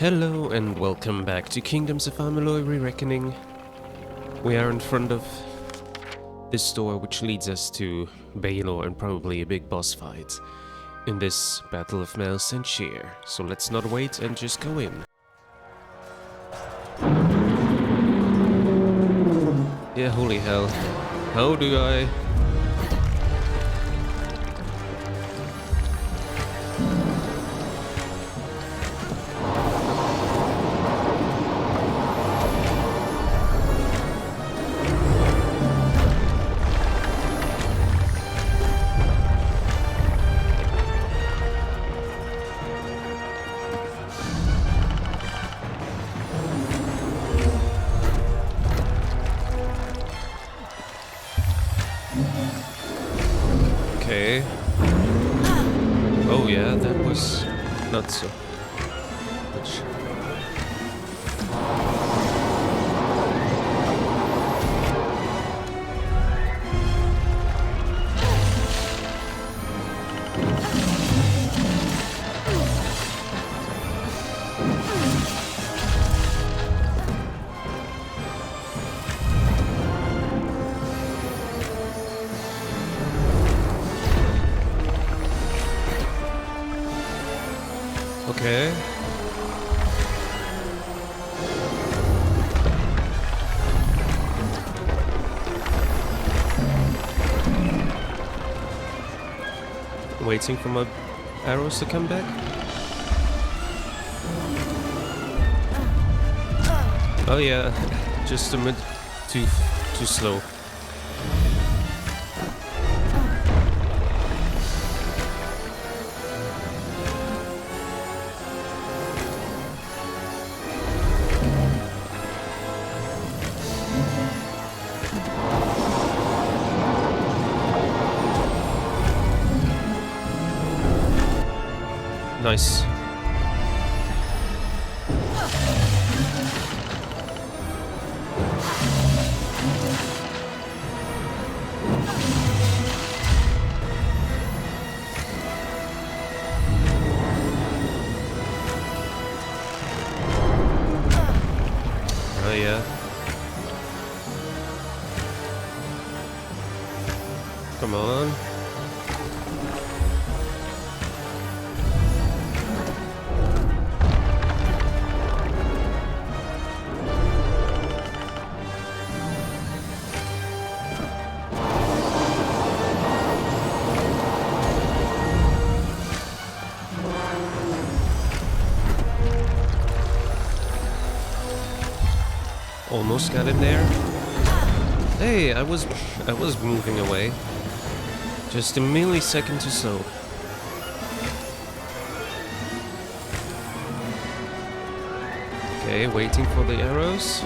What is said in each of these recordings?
Hello and welcome back to Kingdoms of Amalur Re-Reckoning. We are in front of this door which leads us to Baylor and probably a big boss fight in this Battle of Mel Senshir. So let's not wait and just go in. Yeah, holy hell. How do I... Okay. Oh yeah, that was not so much. Okay. Waiting for my arrows to come back. Oh yeah, just a bit too slow. Nice. Oh yeah. Come on. Almost got him there. Hey, I was moving away. Just a millisecond or so. Okay, waiting for the arrows.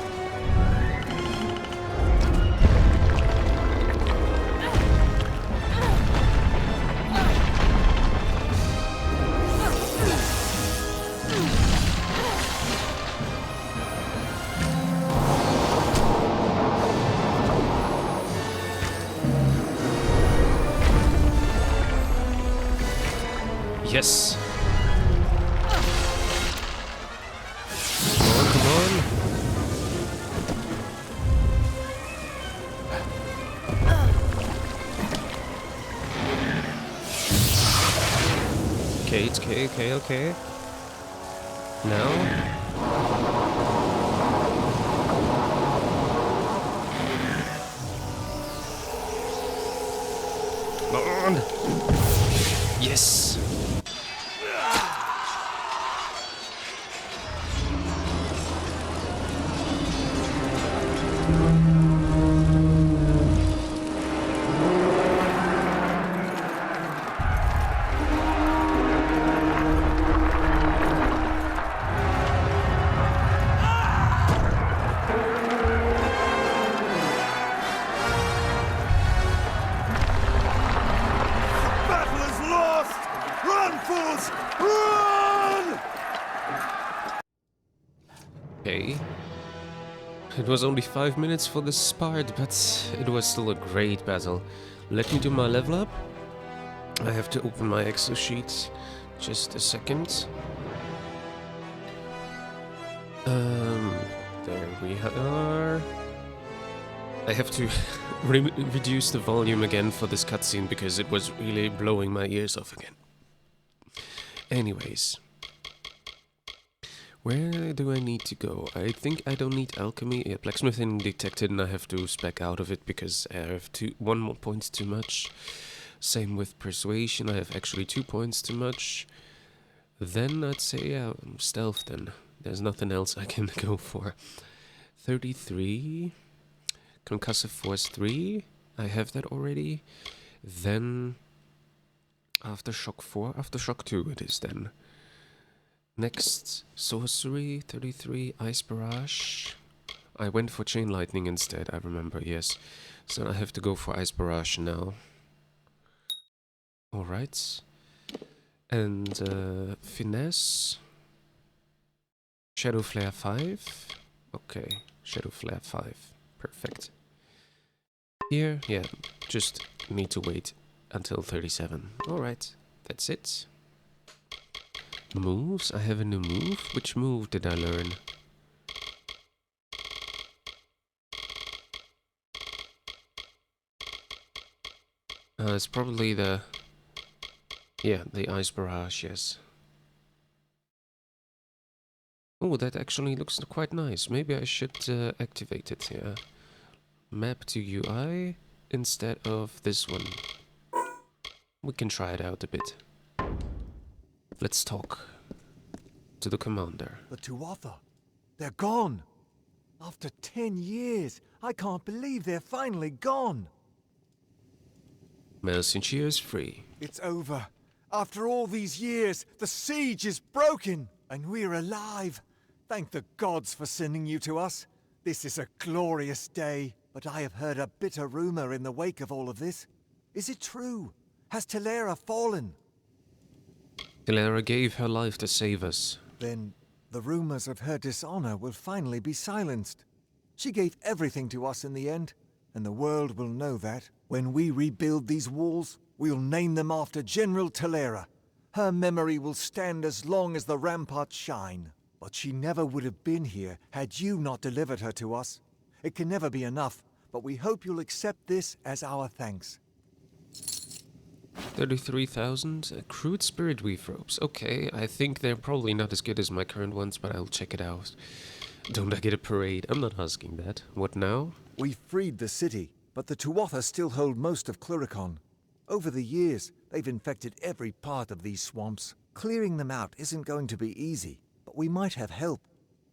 Yes. Come on. Okay, it's okay. Now. Come on. Yes. Run! Okay. It was only 5 minutes for this part, but it was still a great battle. Let me do my level up. I have to open my Excel sheet. Just a second. There we are. I have to reduce the volume again for this cutscene because it was really blowing my ears off again. Anyways. Where do I need to go? I think I don't need alchemy. Yeah, blacksmithing detected and I have to spec out of it because I have 1 more points too much. Same with persuasion, I have actually 2 points too much. Then I'd say, yeah, stealth then. There's nothing else I can go for. 33. Concussive force 3. I have that already. Then aftershock 4. Aftershock 2 it is then. Next, sorcery 33. Ice barrage. I went for chain lightning instead, I remember, yes. So I have to go for ice barrage now. Alright. And finesse. Shadow flare 5. Okay, shadow flare 5. Perfect. Here, yeah, just need to wait until 37. Alright, that's it. Moves, I have a new move. Which move did I learn? It's probably the... Yeah, the ice barrage, yes. Oh, that actually looks quite nice. Maybe I should activate it here. Map to UI instead of this one. We can try it out a bit. Let's talk to the commander. The Tuatha, they're gone. After 10 years, I can't believe they're finally gone. Senshir is free. It's over. After all these years, the siege is broken, and we're alive. Thank the gods for sending you to us. This is a glorious day, but I have heard a bitter rumor in the wake of all of this. Is it true? Has Telera fallen? Telera gave her life to save us. Then the rumors of her dishonor will finally be silenced. She gave everything to us in the end, and the world will know that. When we rebuild these walls, we'll name them after General Telera. Her memory will stand as long as the ramparts shine. But she never would have been here had you not delivered her to us. It can never be enough, but we hope you'll accept this as our thanks. 33,000 accrued spirit weave ropes. Okay, I think they're probably not as good as my current ones, but I'll check it out. Don't I get a parade? I'm not asking that. What now? We freed the city, but the Tuatha still hold most of Cluricon. Over the years, they've infected every part of these swamps. Clearing them out isn't going to be easy, but we might have help.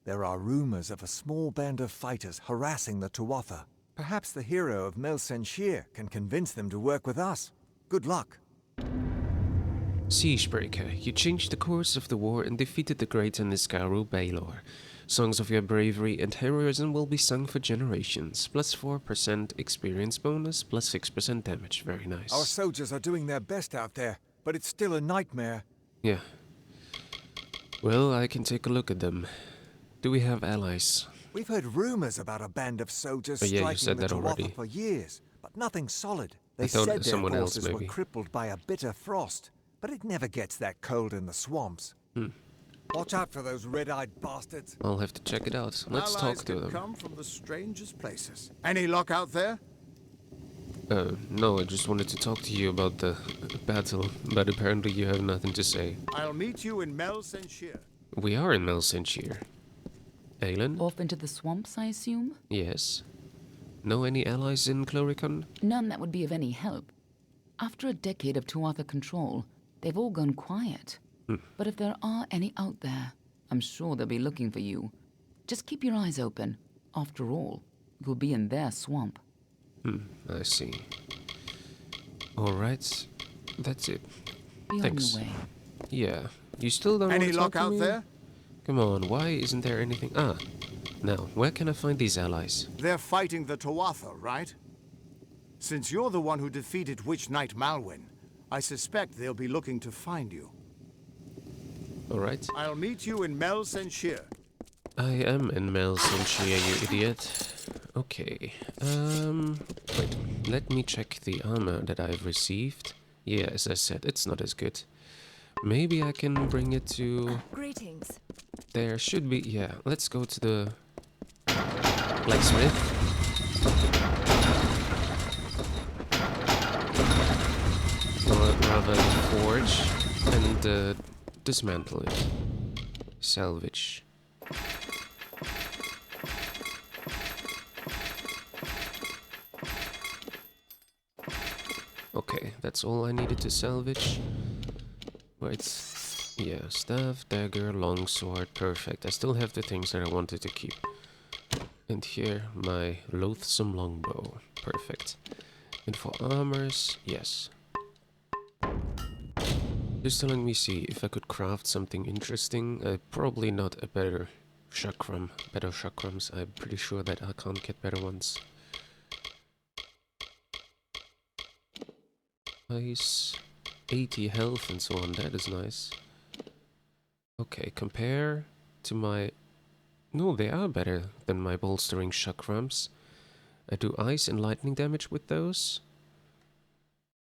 There are rumors of a small band of fighters harassing the Tuatha. Perhaps the hero of Mel Senshir can convince them to work with us. Good luck. Siegebreaker, you changed the course of the war and defeated the great Niskaru Baelor. Songs of your bravery and heroism will be sung for generations. Plus 4% experience bonus, plus 6% damage. Very nice. Our soldiers are doing their best out there, but it's still a nightmare. Yeah. Well, I can take a look at them. Do we have allies? We've heard rumors about a band of soldiers striking the Tuatha for years, but nothing solid. They said their forces were crippled by a bitter frost, but it never gets that cold in the swamps. Watch out for those red-eyed bastards. I'll have to check it out. Let's talk to them. Come from the strangest places. Any luck out there? No, I just wanted to talk to you about the battle, but apparently you have nothing to say. I'll meet you in Mel Senshir. We are in Mel Senshir. Aelin? Off into the swamps, I assume? Yes. Know any allies in Cluricon? None that would be of any help. After a decade of Tuatha control, they've all gone quiet. But if there are any out there, I'm sure they'll be looking for you. Just keep your eyes open. After all, you'll be in their swamp. I see. Alright, that's it. Be Thanks. on your way. Yeah. You still don't want to talk to me? Any luck out there? Come on, why isn't there anything? Ah, now, where can I find these allies? They're fighting the Tuatha, right? Since you're the one who defeated Witch Knight Malwyn, I suspect they'll be looking to find you. Alright. I'll meet you in Mel Senshir. I am in Mel Senshir, you idiot. Okay. Wait. Let me check the armor that I've received. Yeah, as I said, it's not as good. Maybe I can bring it to... Greetings. There should be... Yeah, let's go to the blacksmith. Or rather the forge. And dismantle it. Salvage. Okay, that's all I needed to salvage. Right. Yeah, staff, dagger, longsword, perfect. I still have the things that I wanted to keep. And here, my loathsome longbow. Perfect. And for armors, yes. Just letting me see if I could craft something interesting. Probably not a better chakram. Better chakrams. I'm pretty sure that I can't get better ones. Nice. 80 health and so on. That is nice. Okay, compare to my... No, they are better than my bolstering chakrams. I do ice and lightning damage with those.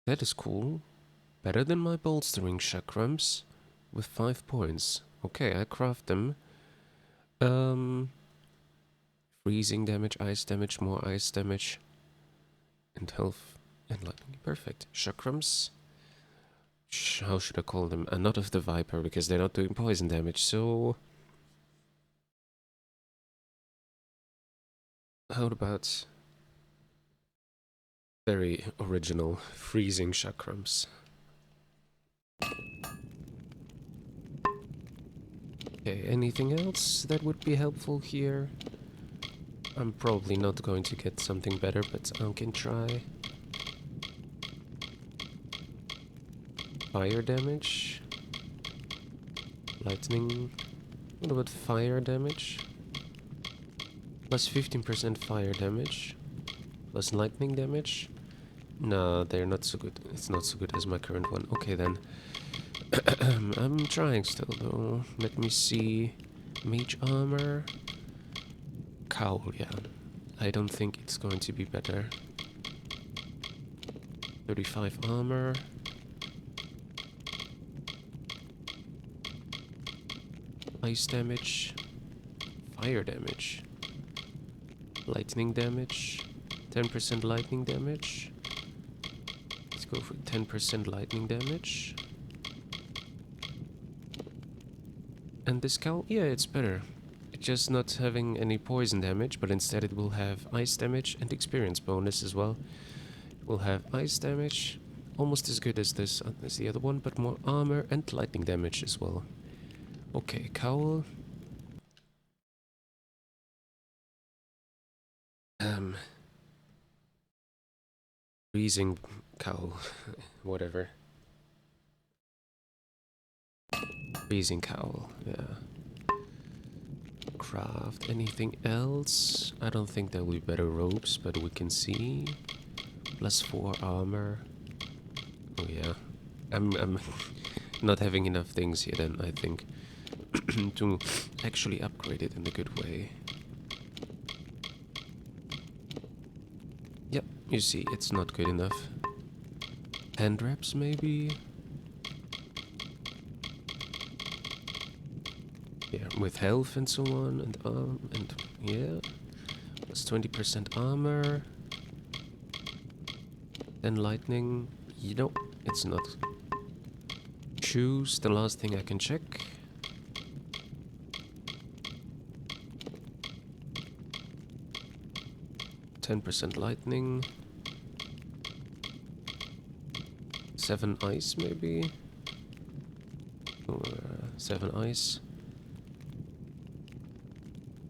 That is cool. Better than my bolstering chakrams with 5 points. Okay, I craft them. Freezing damage, ice damage, more ice damage. And health and lightning. Perfect. Chakrams. How should I call them? Not of the Viper, because they're not doing poison damage, so... How about... Very original freezing chakrams. Okay, anything else that would be helpful here? I'm probably not going to get something better, but I can try. Fire damage. Lightning. What about fire damage? Plus 15% fire damage. Plus lightning damage. No, they're not so good. It's not so good as my current one. Okay then. I'm trying still though. Let me see. Mage armor. Cowl, yeah. I don't think it's going to be better. 35 armor. Ice damage. Fire damage. Lightning damage. 10% lightning damage. Let's go for 10% lightning damage. And this cowl, yeah, it's better. It's just not having any poison damage, but instead it will have ice damage and experience bonus as well. It will have ice damage, almost as good as this, as the other one, but more armor and lightning damage as well. Okay, cowl. Freezing cowl, whatever. Freezing cowl, yeah. Craft anything else? I don't think there will be better robes, but we can see. Plus 4 armor. Oh yeah. I'm not having enough things here then, I think, to actually upgrade it in a good way. Yep, you see, it's not good enough. Hand wraps, maybe? Yeah, with health and so on, and yeah. Plus 20% armor. Then lightning. You know, it's not. Choose the last thing I can check. %, lightning. 7 ice, maybe? Or 7 ice.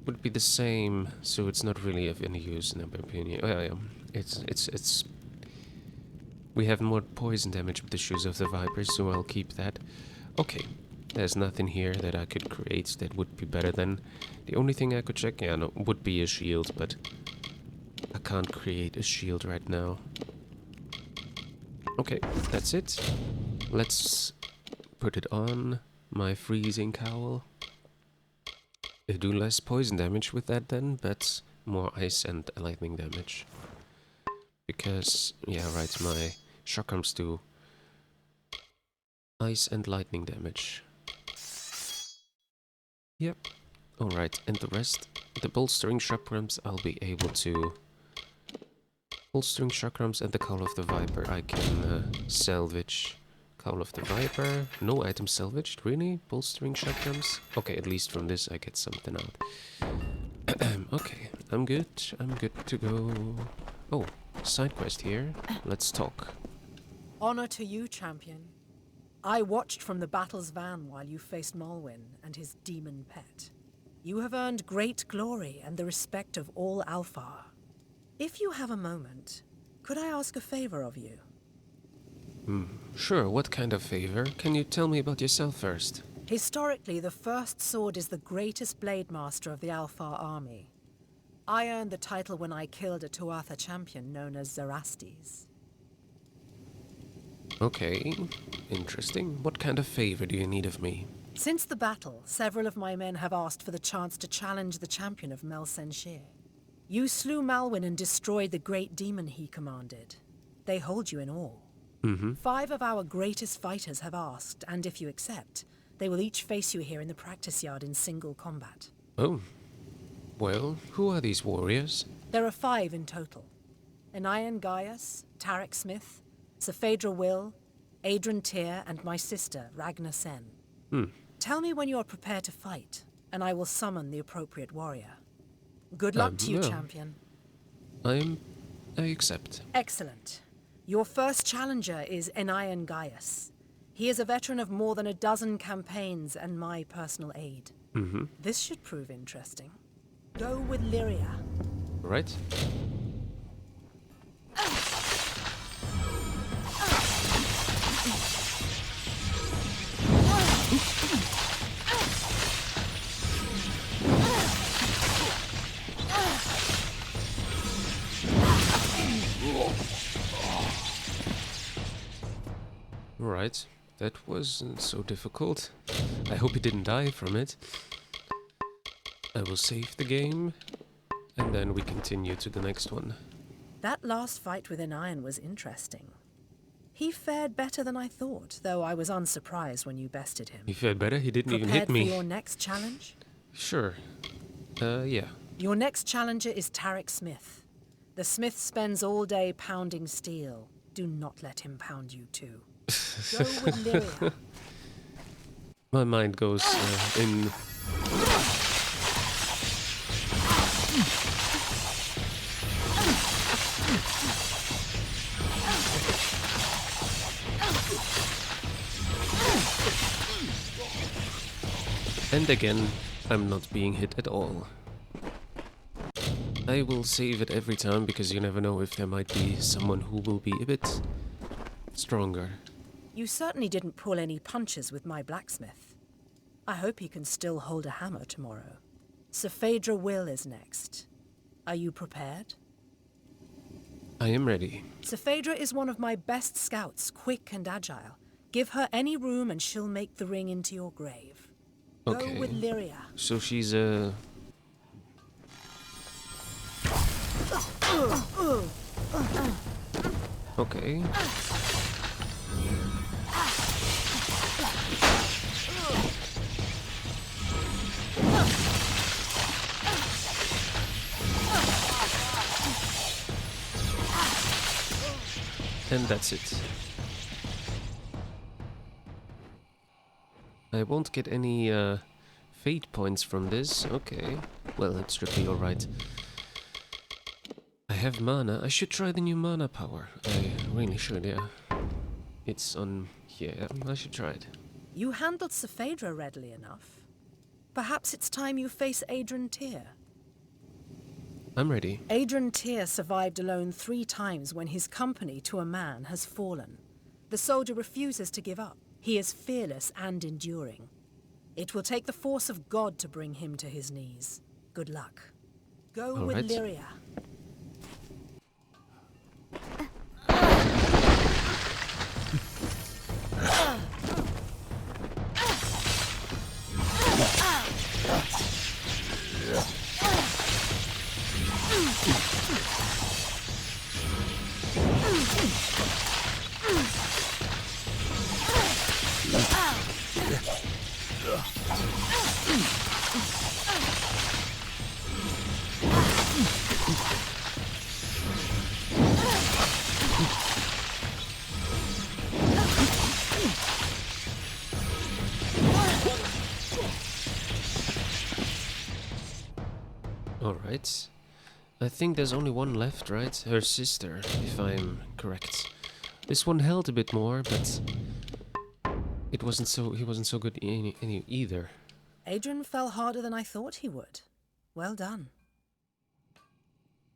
Would be the same, so it's not really of any use in my opinion. Oh yeah. It's... We have more poison damage with the Shoes of the Vipers, so I'll keep that. Okay, there's nothing here that I could create that would be better than... The only thing I could check, yeah, no, would be a shield, but... I can't create a shield right now. Okay, that's it. Let's put it on my freezing cowl. I do less poison damage with that then, but more ice and lightning damage. Because, yeah, right, my chakrams do ice and lightning damage. Yep. Alright, and the rest, the bolstering chakrams, I'll be able to... Bolstering chakrams and the Call of the Viper, I can salvage. Call of the Viper, no item salvaged, really? Bolstering chakrams? Okay, at least from this I get something out. Okay, I'm good to go. Oh, side quest here, let's talk. Honor to you, champion. I watched from the battle's van while you faced Malwyn and his demon pet. You have earned great glory and the respect of all Alfar. If you have a moment, could I ask a favor of you? Sure, what kind of favor? Can you tell me about yourself first? Historically, the First Sword is the greatest blade master of the Alfar army. I earned the title when I killed a Tuatha champion known as Zarastes. Okay, interesting. What kind of favor do you need of me? Since the battle, several of my men have asked for the chance to challenge the champion of Mel Senshir. You slew Malwyn and destroyed the great demon he commanded. They hold you in awe. 5 of our greatest fighters have asked, and if you accept, they will each face you here in the practice yard in single combat. Oh. Well, who are these warriors? There are 5 in total. Anayan Gaius, Tarek Smith, Safedra Will, Adrian Tyr, and my sister, Ragnar Sen. Tell me when you are prepared to fight, and I will summon the appropriate warrior. Good luck to you, well, champion. I accept. Excellent. Your first challenger is Anayan Gaius. He is a veteran of more than a dozen campaigns and my personal aid. This should prove interesting. Go with Lyria. Right. Right, that wasn't so difficult. I hope he didn't die from it. I will save the game, and then we continue to the next one. That last fight with Anayan was interesting. He fared better than I thought, though I was unsurprised when you bested him. He fared better, he didn't even hit Prepared me. for your next challenge? Sure. Yeah. Your next challenger is Tarek Smith. The Smith spends all day pounding steel. Do not let him pound you too. Go with Lyria. My mind goes in... And again, I'm not being hit at all. I will save it every time because you never know if there might be someone who will be a bit stronger. You certainly didn't pull any punches with my blacksmith. I hope he can still hold a hammer tomorrow. Safedra Will is next. Are you prepared? I am ready. Safedra is one of my best scouts, quick and agile. Give her any room and she'll make the ring into your grave. Okay. Go with Lyria. So she's Okay. And that's it. I won't get any fate points from this. Okay. Well, that's strictly alright. I have mana. I should try the new mana power. I really should, yeah. It's on here. I should try it. You handled Safedra readily enough. Perhaps it's time you face Adrian Tyr. I'm ready. Adrian Tyr survived alone 3 times when his company to a man has fallen. The soldier refuses to give up. He is fearless and enduring. It will take the force of God to bring him to his knees. Good luck. Go All with right. Lyria. Alright. I think there's only one left, right? Her sister, if I'm correct. This one held a bit more, but he wasn't so good either. Adrian fell harder than I thought he would. Well done.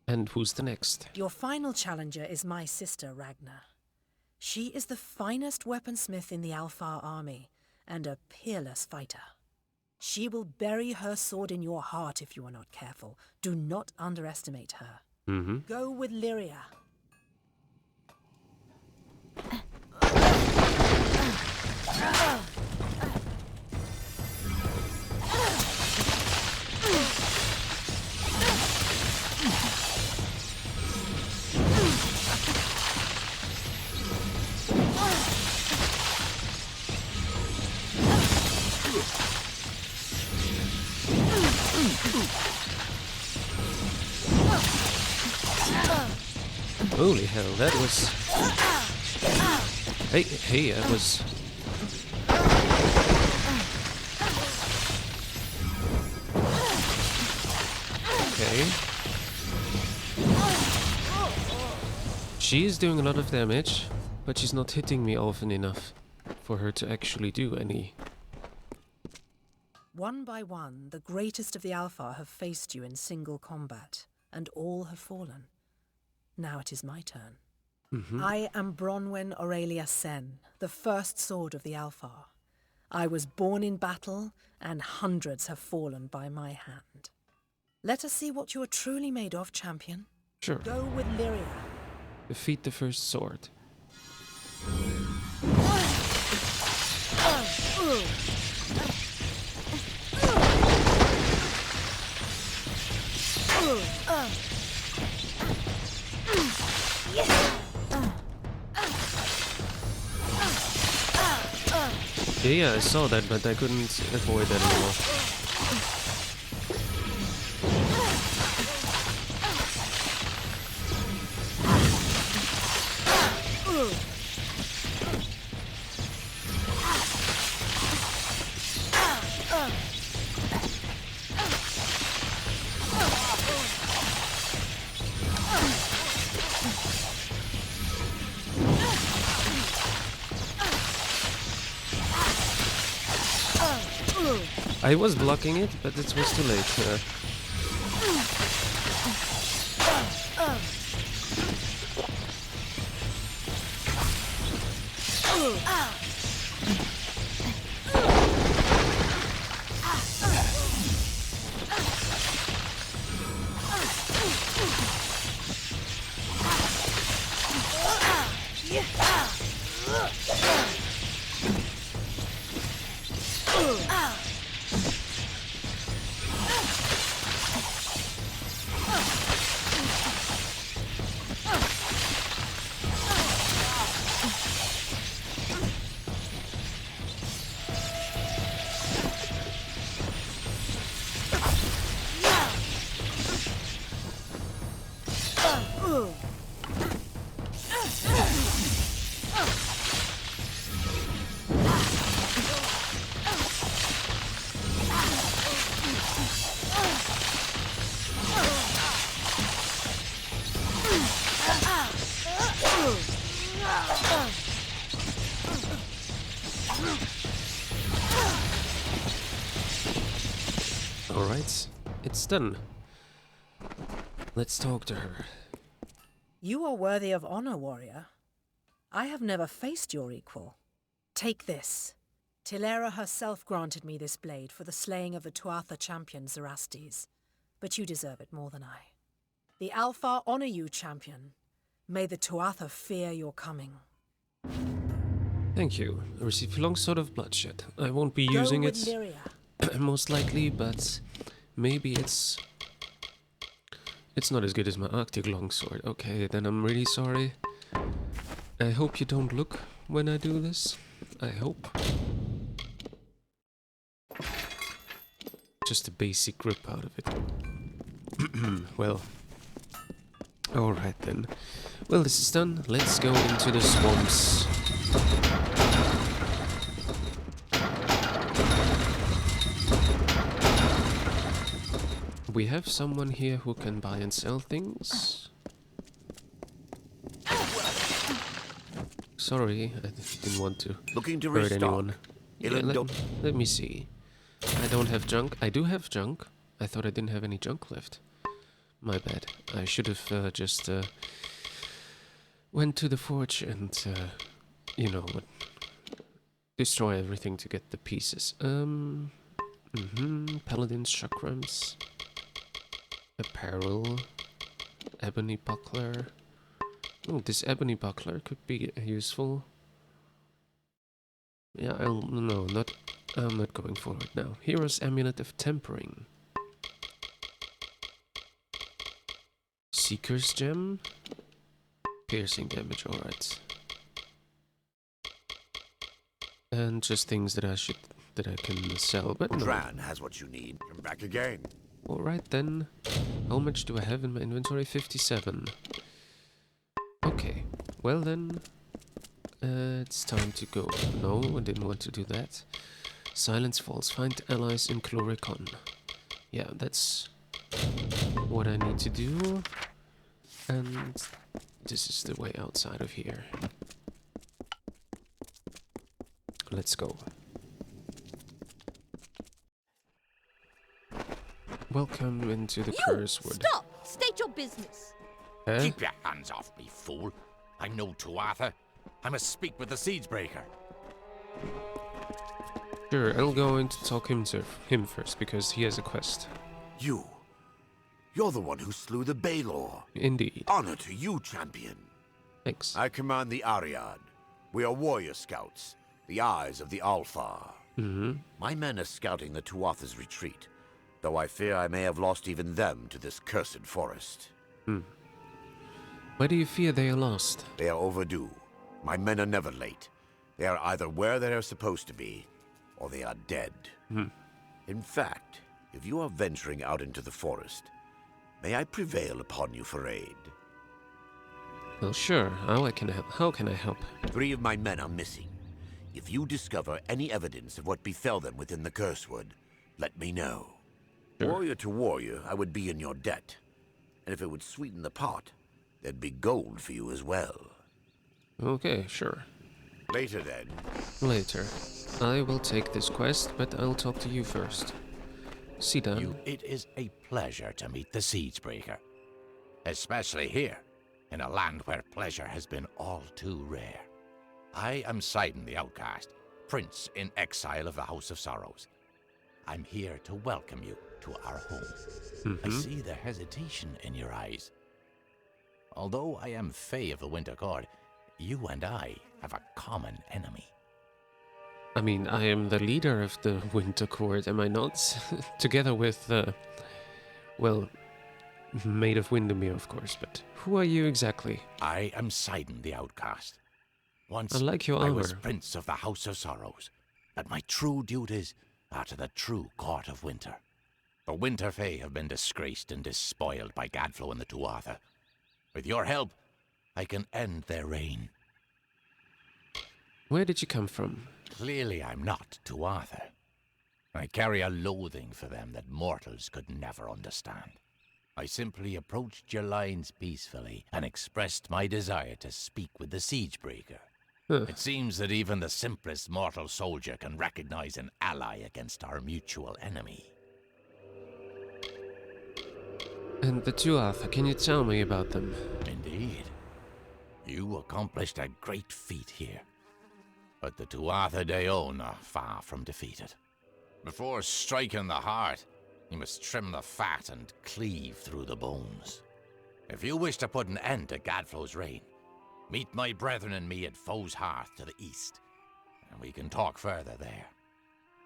And who's the next? Your final challenger is my sister, Ragnar. She is the finest weaponsmith in the Alfar army, and a peerless fighter. She will bury her sword in your heart if you are not careful. Do not underestimate her. Go with Lyria. Holy hell, that was... Hey, that was... Okay. She is doing a lot of damage, but she's not hitting me often enough for her to actually do any. One by one, the greatest of the Alfar have faced you in single combat, and all have fallen. Now it is my turn. I am Bronwyn Aurelia Sen, the first sword of the Alfar. I was born in battle, and hundreds have fallen by my hand. Let us see what you are truly made of, champion. Sure. Go with Lyria. Defeat the first sword. Yeah, I saw that, but I couldn't avoid that anymore. I was blocking it, but it was too late. Alright, it's done. Let's talk to her. You are worthy of honor, warrior. I have never faced your equal. Take this. Tilera herself granted me this blade for the slaying of the Tuatha champion Zerastes, but you deserve it more than I. The Alfar honor you, champion. May the Tuatha fear your coming. Thank you. I received a long sword of bloodshed. I won't be Go using with it, Lyria. most likely, but maybe it's not as good as my Arctic longsword. Okay, then I'm really sorry. I hope you don't look when I do this. I hope. Just a basic grip out of it. Well. Alright then. Well, this is done. Let's go into the swamps. We have someone here who can buy and sell things. Sorry, I didn't want to Looking to hurt restock. anyone. Yeah, let me see. I don't have junk. I do have junk. I thought I didn't have any junk left. My bad. I should have just went to the forge and, you know, destroy everything to get the pieces. Paladin's chakrams. Apparel. Ebony buckler. Oh, this ebony buckler could be useful. Yeah, I'm not going forward now. Hero's amulet of tempering. Seeker's gem. Piercing damage, alright. And just things that I can sell, but no. Dran has what you need. Come back again. Alright then. How much do I have in my inventory? 57. Okay. Well then. It's time to go. No, I didn't want to do that. Silence Falls. Find allies in Chloricon. Yeah, that's what I need to do. And this is the way outside of here. Let's go. Welcome into the Curse Wood. Stop! State your business. Keep your hands off me, fool. I'm no Tuatha. I must speak with the Siegebreaker. Sure, I'll go in to talk him first, because he has a quest. You're the one who slew the Baelor. Indeed. Honor to you, champion. Thanks. I command the Ariad. We are warrior scouts, the eyes of the Alfar. My men are scouting the Tuatha's retreat, though I fear I may have lost even them to this cursed forest. Why do you fear they are lost? They are overdue. My men are never late. They are either where they are supposed to be, or they are dead. In fact, if you are venturing out into the forest, may I prevail upon you for aid? Well, sure. How can I help? 3 of my men are missing. If you discover any evidence of what befell them within the Cursewood, let me know. Sure. Warrior to warrior, I would be in your debt. And if it would sweeten the pot, there'd be gold for you as well. Okay, sure. Later then. Later. I will take this quest, but I'll talk to you first. Sidan. It is a pleasure to meet the Siegebreaker. Especially here, in a land where pleasure has been all too rare. I am Sidon the Outcast, Prince in exile of the House of Sorrows. I'm here to welcome you to our home. I see the hesitation in your eyes. Although I am Fae of the Winter Court, you and I have a common enemy. I mean, I am the leader of the Winter Court, am I not? Together with, well, Maid of Windermere, of course, but who are you exactly? I am Sidon the Outcast. Once I like your I armor. was Prince of the House of Sorrows, but my true duties are to the true Court of Winter. The Winter Fae have been disgraced and despoiled by Gadflo and the Tuatha. With your help, I can end their reign. Where did you come from? Clearly I'm not Tuatha. I carry a loathing for them that mortals could never understand. I simply approached your lines peacefully and expressed my desire to speak with the Siegebreaker. It seems that even the simplest mortal soldier can recognize an ally against our mutual enemy. And the Tuatha, can you tell me about them? Indeed. You accomplished a great feat here. But the Tuatha Deon are far from defeated. Before striking the heart, you must trim the fat and cleave through the bones. If you wish to put an end to Gadflo's reign, meet my brethren and me at Foe's Hearth to the east, and we can talk further there.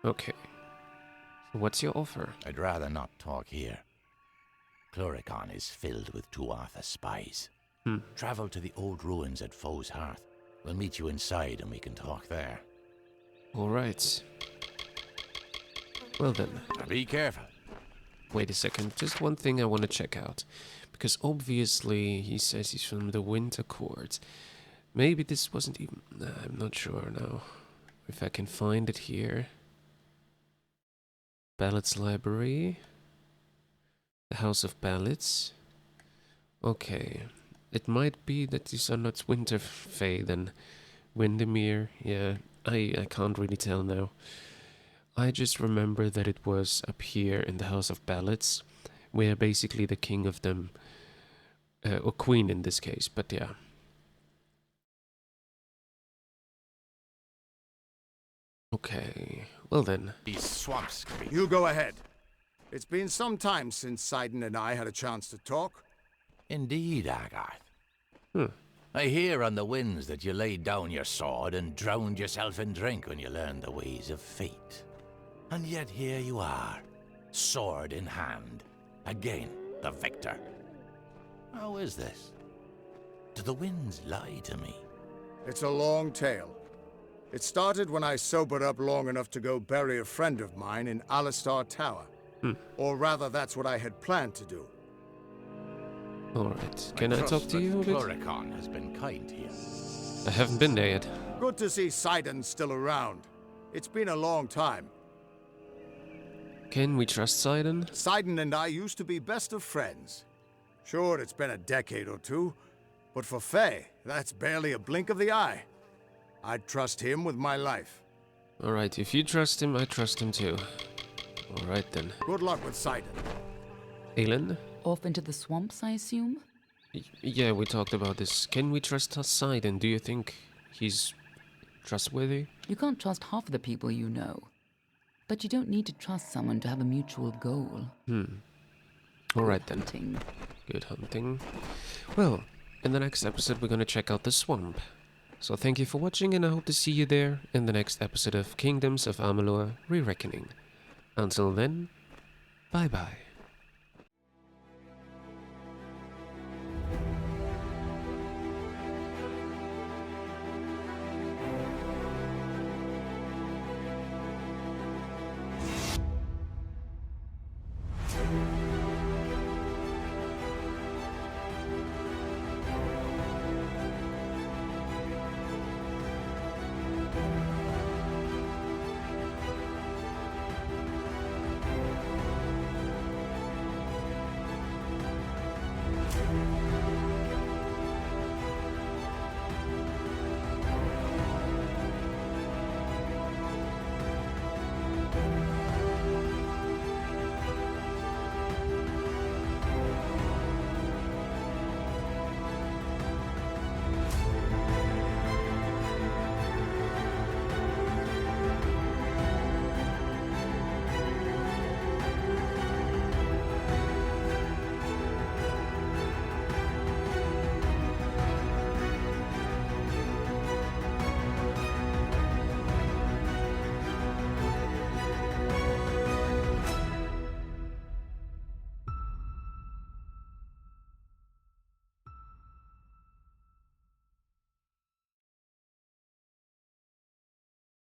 Okay. What's your offer? I'd rather not talk here. Chloricon is filled with Tuatha spies. Travel to the old ruins at Foe's Hearth. We'll meet you inside and we can talk there. Alright. Well then. Now be careful. Wait a second, just one thing I want to check out. Because obviously he says he's from the Winter Court. Maybe this wasn't even... I'm not sure now. If I can find it here. Ballads Library. The House of Ballads. Okay. It might be that these are not Winterfell and Windermere. Yeah, I can't really tell now. I just remember that it was up here in the House of Ballads, where basically the king of them, or queen in this case, but yeah. Okay, well then. These swamps. You go ahead. It's been some time since Sidon and I had a chance to talk. Indeed, Agarth. Hmm. I hear on the winds that you laid down your sword and drowned yourself in drink when you learned the ways of fate. And yet here you are, sword in hand, again the victor. How is this? Do the winds lie to me? It's a long tale. It started when I sobered up long enough to go bury a friend of mine in Alistar Tower. Or rather, that's what I had planned to do. Alright, can I talk to you a bit? Chloricon has been kind to you. I haven't been there yet. Good to see Sidon still around. It's been a long time. Can we trust Sidon? Sidon and I used to be best of friends. Sure, it's been a decade or two, but for Faye, that's barely a blink of the eye. I'd trust him with my life. Alright, if you trust him, I trust him too. Alright then. Good luck with Sidon. Aelin? Off into the swamps, I assume? Yeah, we talked about this. Can we trust Sidon? Do you think he's trustworthy? You can't trust half of the people you know. But you don't need to trust someone to have a mutual goal. Alright then. Hunting. Good hunting. Well, in the next episode we're gonna check out the swamp. So thank you for watching, and I hope to see you there in the next episode of Kingdoms of Amalur Re-Reckoning. Until then, bye bye.